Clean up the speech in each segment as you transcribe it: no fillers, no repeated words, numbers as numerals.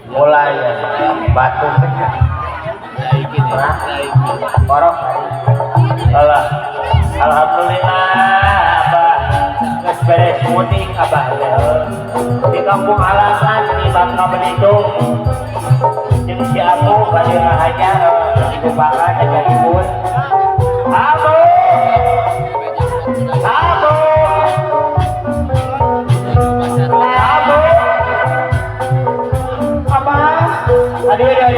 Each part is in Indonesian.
mulai batu korok Allah alhamdulillah abah geus beres mudik abah di kampung halaman di Bangka Belitung jeung si Abu bade ngahajar ibu bapak jaga ibun Abu Abu Abu Ada.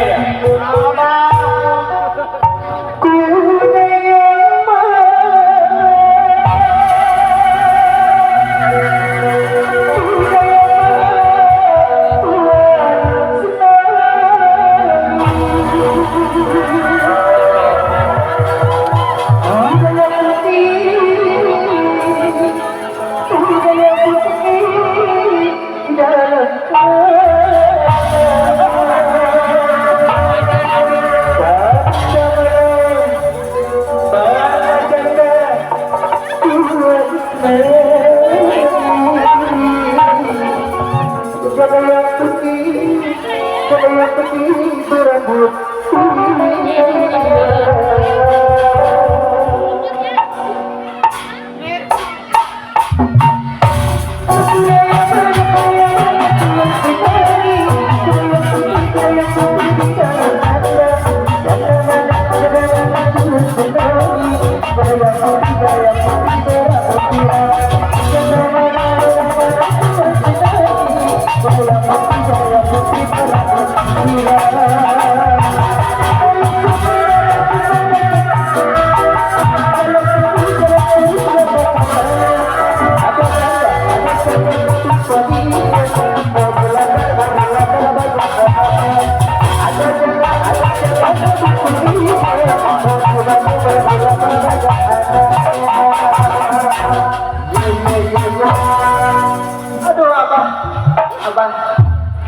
Aduh abang,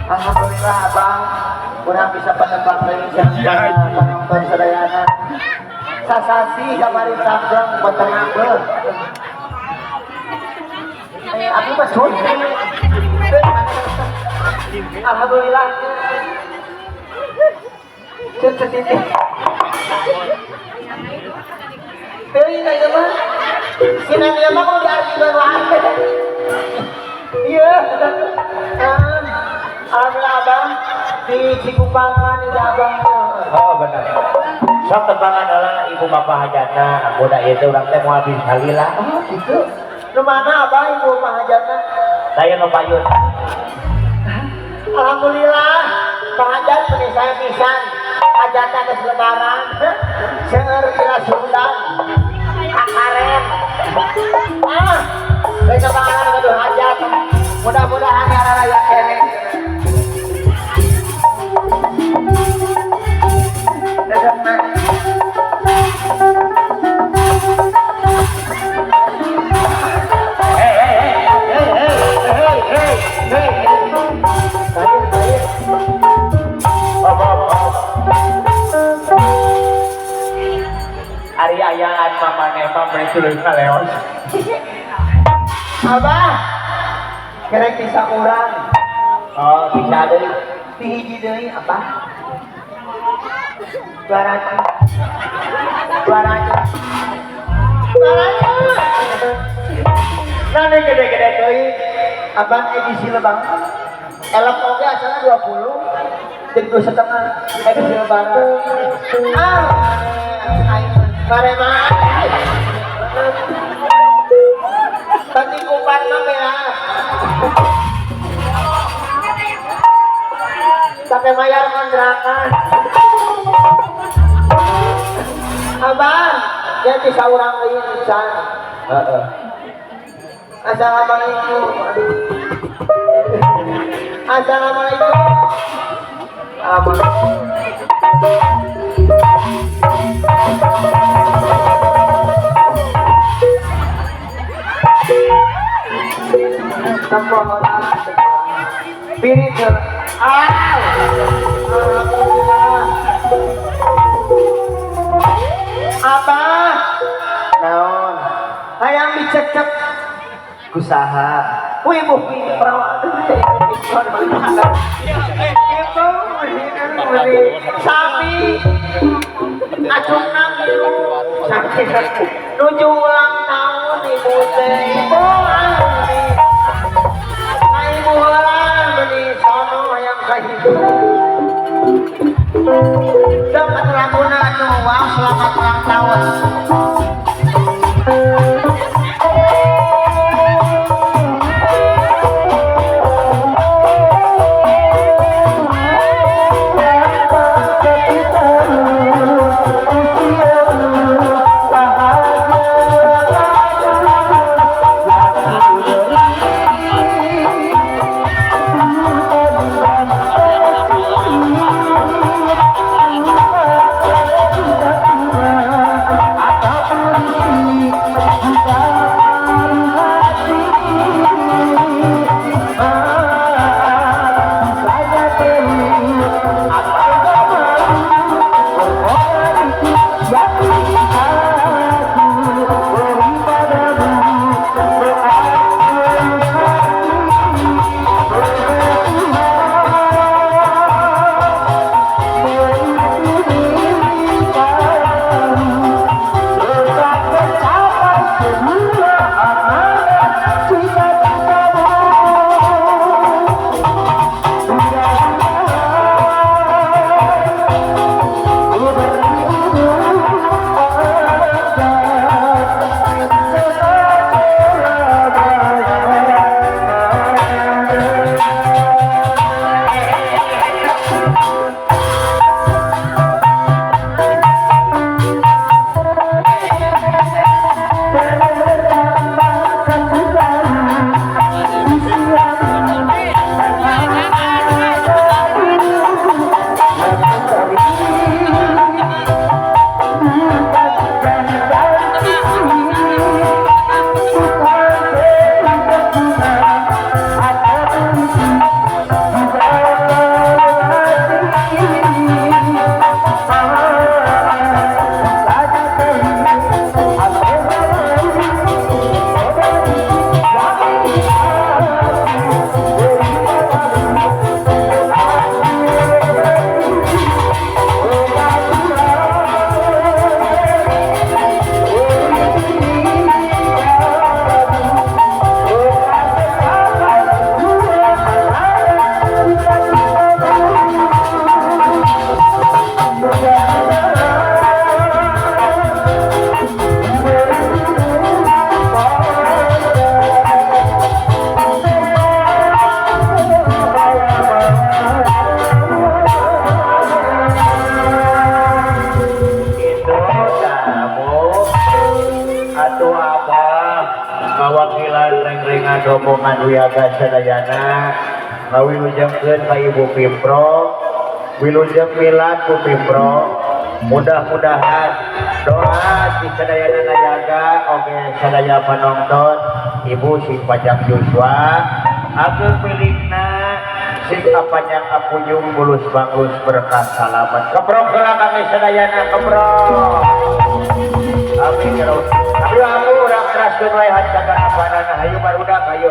alhamdulillah abang, kurang bisa penebak penonton sedayana. Sasasi kamari sabrang petengah aku masuk. Alhamdulillah. Cetitik. Teuing aja mah. Sinan dia mah mau diartikan wae. Iya. Alhamdulillah abang di Cikupangan ini abang. Oh benar. Sok tebangan adalah ibu bapak hajatna, muda itu orang teh mau habis halila. Oh gitu. Lu mana abang ibu bapak hajatna? Saya no payun. Alhamdulillah, Pak Hajat beri saya pisan. Hajatna ke lebaran, seueur kira Sundan, akarem. Dari kebangan aduh hajat. Mudah-mudahan ya raya kene. Hey, tuluy kaleos. Abah kerek bisa kurang Oh, bisa deui. hiji deui apa 200 200 Nane gede-gede deui. abang edisi lebang elok oke asalnya 20 jadi setengah edisi lebaran mare mah tadi kupan mah ya pakai bayar kontrakan abang ya bisa orang lain bisa Heeh. assalamualaikum assalamualaikum piring apa Naon? hayang dicecep Kusaha. wih buki perawat sapi acungna biru nuju ulang tahun ibu teh ibu ibu ulang beli sono yang kahidup dapat laguna anu wow selamat ulang tahun rombongan wiyaga sadayana ngawilujengkeun ka Ibu Pimpro wilujeng milad ku Pimpro mudah-mudahan doa di sadayana ngajaga oge sadaya panonton Ibu sing pajak Joshua ageung milikna sing apanyang apuyung mulus bagus berkah salamet keprok heula kami sadayana keprok amin ya rabbal Ayo aku urang teraskeun wae hancur apanana. Hayu barudak, hayu.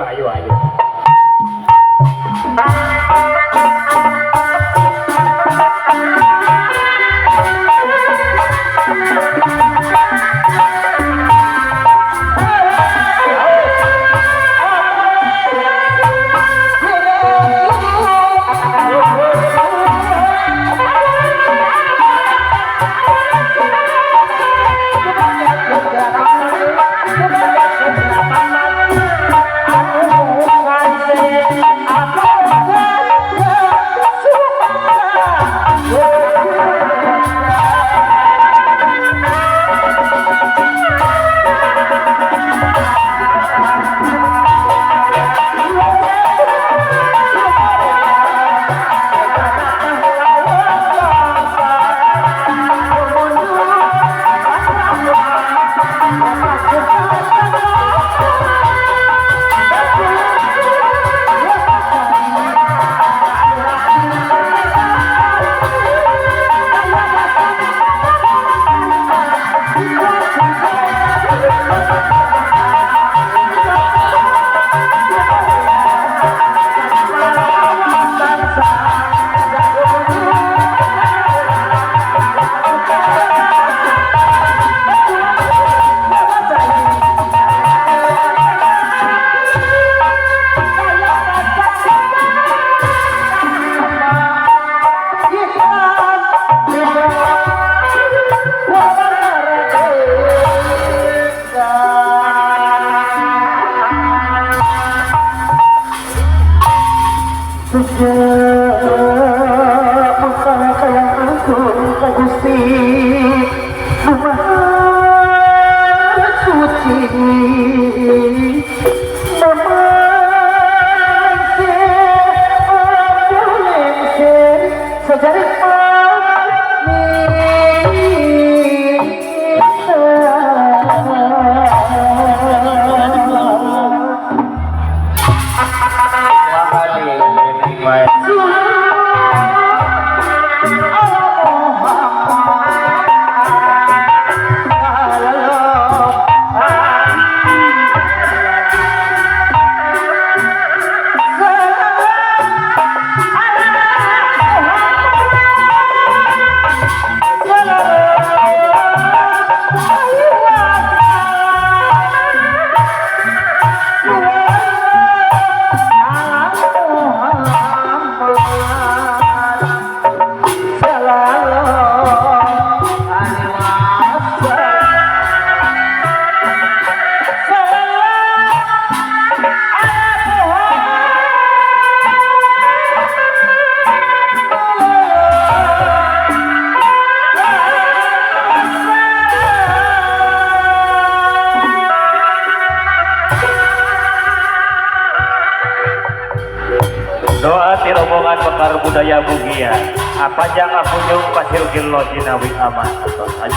Doa ti rombongan Mekar budaya Bugia. Apa jangan kunjung pasir gilo jinawi aman.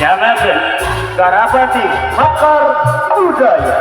Jangan Garabati Mekar budaya.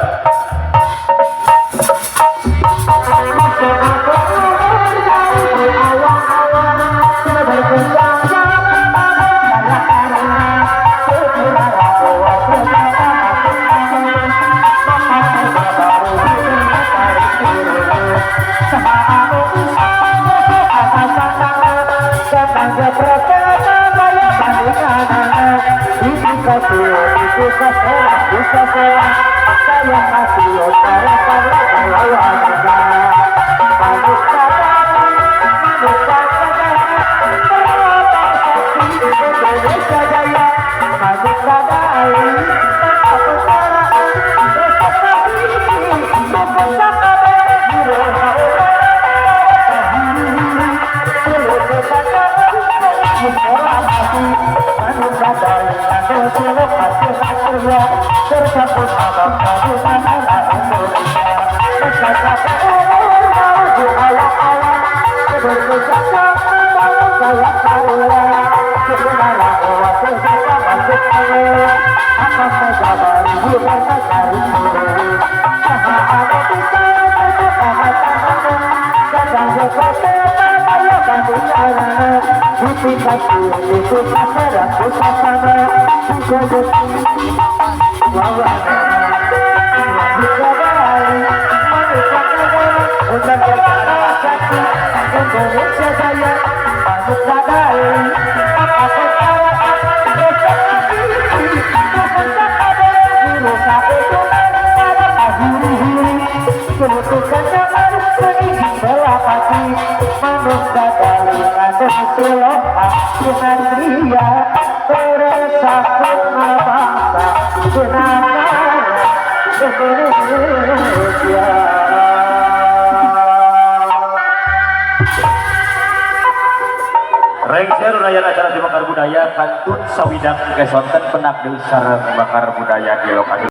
Wow. Indonesia Jaya manut dadai apa percaya kebutuhan zaman meninggi belapati manusia dari atas selopak dengan pria bersakut bangsa dengan Indonesia. Rengser raya acara di Bakar Budaya Kantun Sawidang Kesonten Penak Desa Bakar Budaya di lokasi